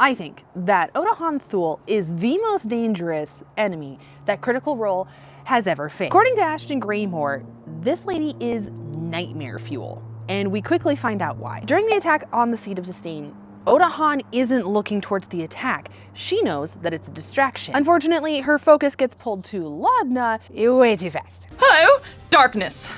I think that Otohan Thull is the most dangerous enemy that Critical Role has ever faced. According to Ashton Greymore, this lady is nightmare fuel, and we quickly find out why. During the attack on the Seat of Disdain, Otohan isn't looking towards the attack. She knows that it's a distraction. Unfortunately, her focus gets pulled to Laudna way too fast. Hello, darkness.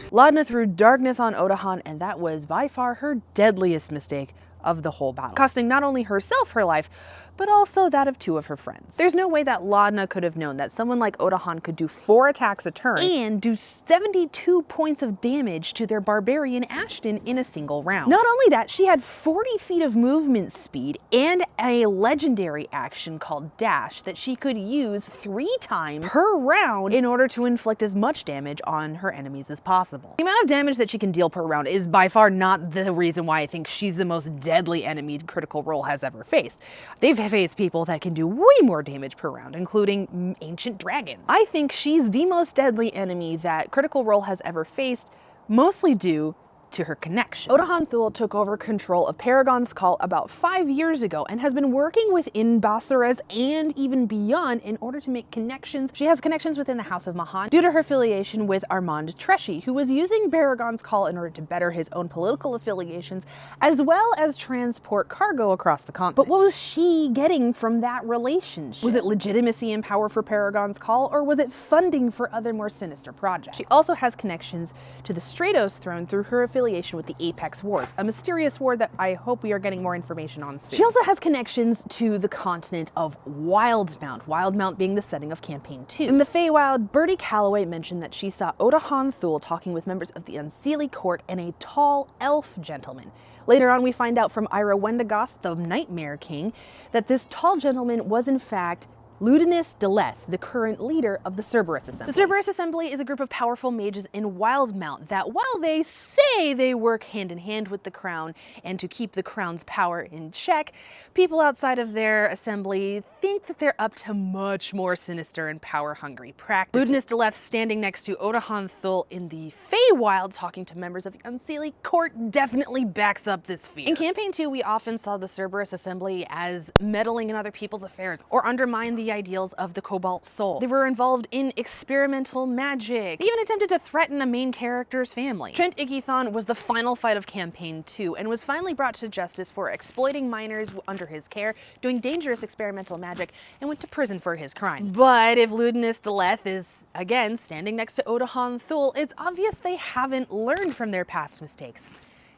Laudna threw darkness on Otohan, and that was by far her deadliest mistake of the whole battle, costing not only herself her life, but also that of 2 of her friends. There's no way that Laudna could have known that someone like Otohan could do 4 attacks a turn and do 72 points of damage to their barbarian Ashton in a single round. Not only that, she had 40 feet of movement speed and a legendary action called Dash that she could use 3 times per round in order to inflict as much damage on her enemies as possible. The amount of damage that she can deal per round is by far not the reason why I think she's the most deadly enemy Critical Role has ever faced. They've faced people that can do way more damage per round, including ancient dragons. I think she's the most deadly enemy that Critical Role has ever faced, mostly due to her connection. Otohan Thull took over control of Paragon's Call about 5 years ago and has been working within Bassurass and even beyond in order to make connections. She has connections within the House of Mahan due to her affiliation with Armand Treshy, who was using Paragon's Call in order to better his own political affiliations, as well as transport cargo across the continent. But what was she getting from that relationship? Was it legitimacy and power for Paragon's Call, or was it funding for other more sinister projects? She also has connections to the Stratos throne through her affiliation with the Apex Wars, a mysterious war that I hope we are getting more information on soon. She also has connections to the continent of Wildemount, Wildemount being the setting of Campaign 2. In the Faewild, Bertie Calloway mentioned that she saw Otohan Thull talking with members of the Unseelie Court and a tall elf gentleman. Later on, we find out from Ira Wendigoth, the Nightmare King, that this tall gentleman was in fact Ludinus Deleth, the current leader of the Cerberus Assembly. The Cerberus Assembly is a group of powerful mages in Wildemount that, while they say they work hand in hand with the crown and to keep the crown's power in check, people outside of their assembly think that they're up to much more sinister and power-hungry practices. Ludinus Deleth standing next to Otohan Thull in the Faewild talking to members of the Unseelie Court definitely backs up this fear. In Campaign 2, we often saw the Cerberus Assembly as meddling in other people's affairs or undermine the ideals of the Cobalt Soul. They were involved in experimental magic. They even attempted to threaten a main character's family. Trent Iggython was the final fight of Campaign 2 and was finally brought to justice for exploiting minors under his care, doing dangerous experimental magic, and went to prison for his crimes. But if Ludinus Deleth is, again, standing next to Otohan Thull, it's obvious they haven't learned from their past mistakes.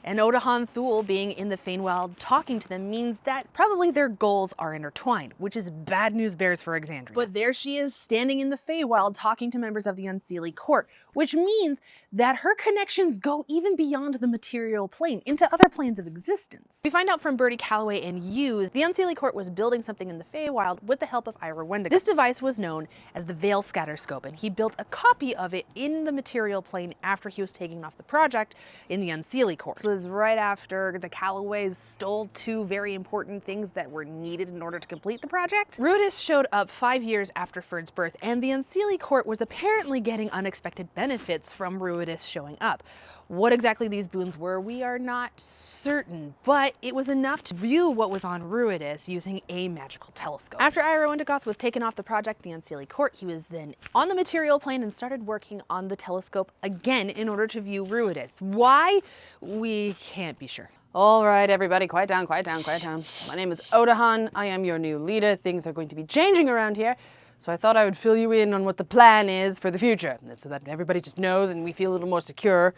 And Otohan Thull being in the Faewild talking to them means that probably their goals are intertwined, which is bad news bears for Exandria. But there she is standing in the Faewild talking to members of the Unseelie Court, which means that her connections go even beyond the material plane, into other planes of existence. We find out from Bertie Calloway and you, the Unseelie Court was building something in the Faewild with the help of Ira Wendigoth. This device was known as the Veil Scatterscope, and he built a copy of it in the material plane after he was taking off the project in the Unseelie Court. This was right after the Calloways stole 2 very important things that were needed in order to complete the project. Ruidus showed up 5 years after Ferd's birth, and the Unseelie Court was apparently getting unexpected benefits from Ruidus showing up. What exactly these boons were, we are not certain, but it was enough to view what was on Ruidus using a magical telescope. After Ira Wendigoth was taken off the project, the Unseelie Court, he was then on the material plane and started working on the telescope again in order to view Ruidus. Why? We can't be sure. All right, everybody, quiet down, quiet down, quiet down. My name is Otohan. I am your new leader. Things are going to be changing around here. So I thought I would fill you in on what the plan is for the future, so that everybody just knows and we feel a little more secure.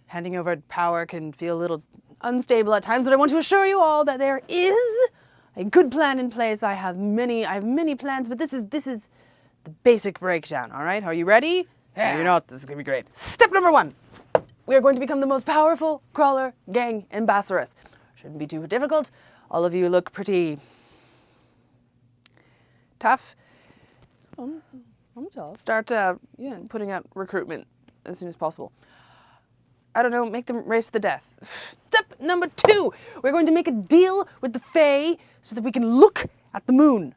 Handing over power can feel a little unstable at times, but I want to assure you all that there is a good plan in place. I have many plans, but this is the basic breakdown, all right? Are you ready? Yeah. No, you're not. This is gonna be great. Step number 1. We are going to become the most powerful crawler gang in Bassurass. Shouldn't be too difficult. All of you look pretty tough. I'm tough. Start putting out recruitment as soon as possible. I don't know, make them race to the death. Step number 2, we're going to make a deal with the Fae so that we can look at the moon.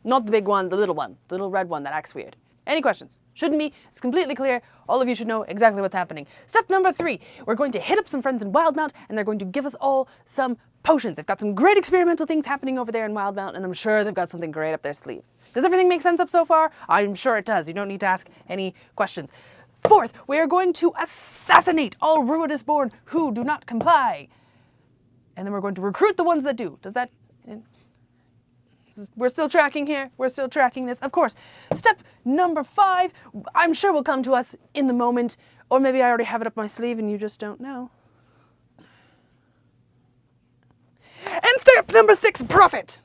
Not the big one, the little red one that acts weird. Any questions? Shouldn't be. It's completely clear. All of you should know exactly what's happening. Step number 3. We're going to hit up some friends in Wildemount, and they're going to give us all some potions. They've got some great experimental things happening over there in Wildemount, and I'm sure they've got something great up their sleeves. Does everything make sense up so far? I'm sure it does. You don't need to ask any questions. 4th, we are going to assassinate all ruinous born who do not comply. And then we're going to recruit the ones that do. Does that... We're still tracking here. We're still tracking this. Of course. Step number 5, I'm sure will come to us in the moment, or maybe I already have it up my sleeve and you just don't know. And step number 6, profit.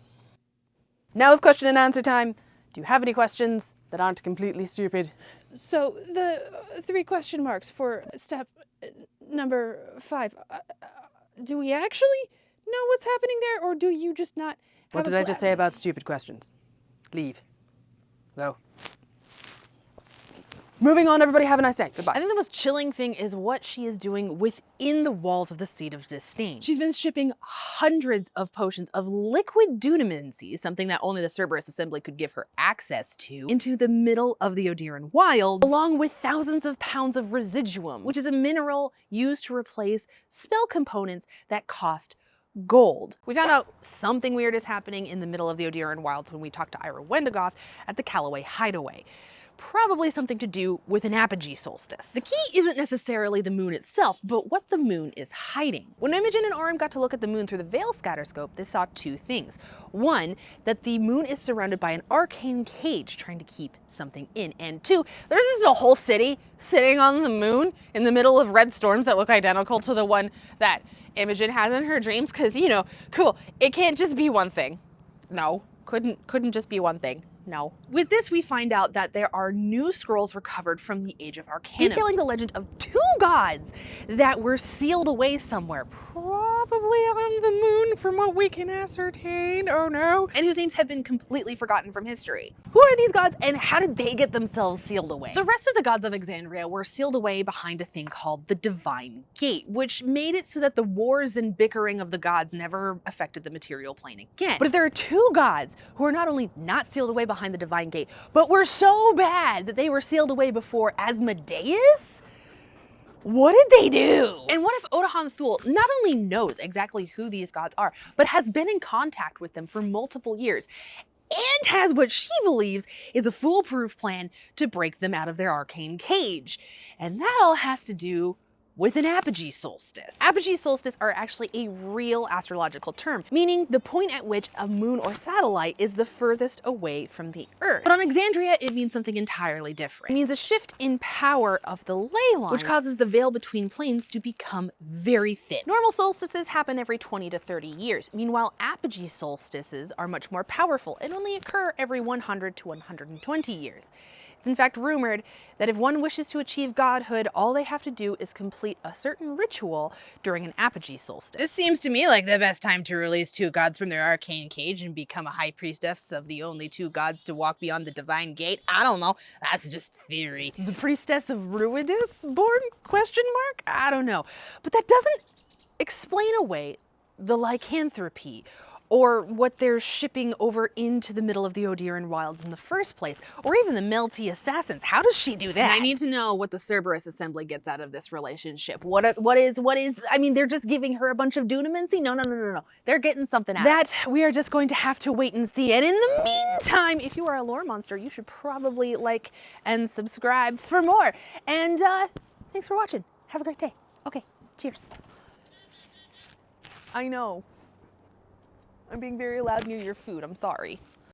Now is question and answer time. Do you have any questions that aren't completely stupid? So the 3 question marks for step number 5, do we actually know what's happening there, or do you just not have What did I just say about stupid questions? Leave. Go. Moving on, everybody, have a nice day. Goodbye. I think the most chilling thing is what she is doing within the walls of the Seat of Disdain. She's been shipping hundreds of potions of liquid dunamancy, something that only the Cerberus Assembly could give her access to, into the middle of the Odiran Wilds, along with thousands of pounds of residuum, which is a mineral used to replace spell components that cost gold. We found out something weird is happening in the middle of the Odiran Wilds when we talked to Ira Wendigoth at the Callaway Hideaway. Probably something to do with an apogee solstice. The key isn't necessarily the moon itself, but what the moon is hiding. When Imogen and Aurum got to look at the moon through the Veil Scatterscope, they saw 2 things. One, that the moon is surrounded by an arcane cage trying to keep something in. And 2, there's just a whole city sitting on the moon in the middle of red storms that look identical to the one that Imogen has in her dreams, because, you know, cool, it can't just be one thing. No, couldn't just be one thing. No. With this, we find out that there are new scrolls recovered from the Age of Arcanum, detailing the legend of 2 gods that were sealed away somewhere, probably on the moon from what we can ascertain, oh no, and whose names have been completely forgotten from history. Who are these gods, and how did they get themselves sealed away? The rest of the gods of Exandria were sealed away behind a thing called the Divine Gate, which made it so that the wars and bickering of the gods never affected the material plane again. But if there are 2 gods who are not only not sealed away behind the Divine Gate, but were so bad that they were sealed away before Asmodeus? What did they do? And what if Otohan Thull not only knows exactly who these gods are, but has been in contact with them for multiple years, and has what she believes is a foolproof plan to break them out of their arcane cage? And that all has to do with an apogee solstice. Apogee solstice are actually a real astrological term, meaning the point at which a moon or satellite is the furthest away from the Earth. But on Exandria, it means something entirely different. It means a shift in power of the ley line, which causes the veil between planes to become very thin. Normal solstices happen every 20 to 30 years. Meanwhile, apogee solstices are much more powerful and only occur every 100 to 120 years. It's in fact rumored that if one wishes to achieve godhood, all they have to do is complete a certain ritual during an apogee solstice. This seems to me like the best time to release 2 gods from their arcane cage and become a high priestess of the only 2 gods to walk beyond the Divine Gate. I don't know. That's just theory. The priestess of Ruidus born? Question mark? I don't know. But that doesn't explain away the lycanthropy, or what they're shipping over into the middle of the Odiran Wilds in the first place, or even the Melty Assassins. How does she do that? And I need to know what the Cerberus Assembly gets out of this relationship. What is, I mean, they're just giving her a bunch of dunamancy? No. They're getting something out of it. That we are just going to have to wait and see. And in the meantime, if you are a lore monster, you should probably like and subscribe for more. And thanks for watching. Have a great day. Okay, cheers. I know. I'm being very loud near your food. I'm sorry.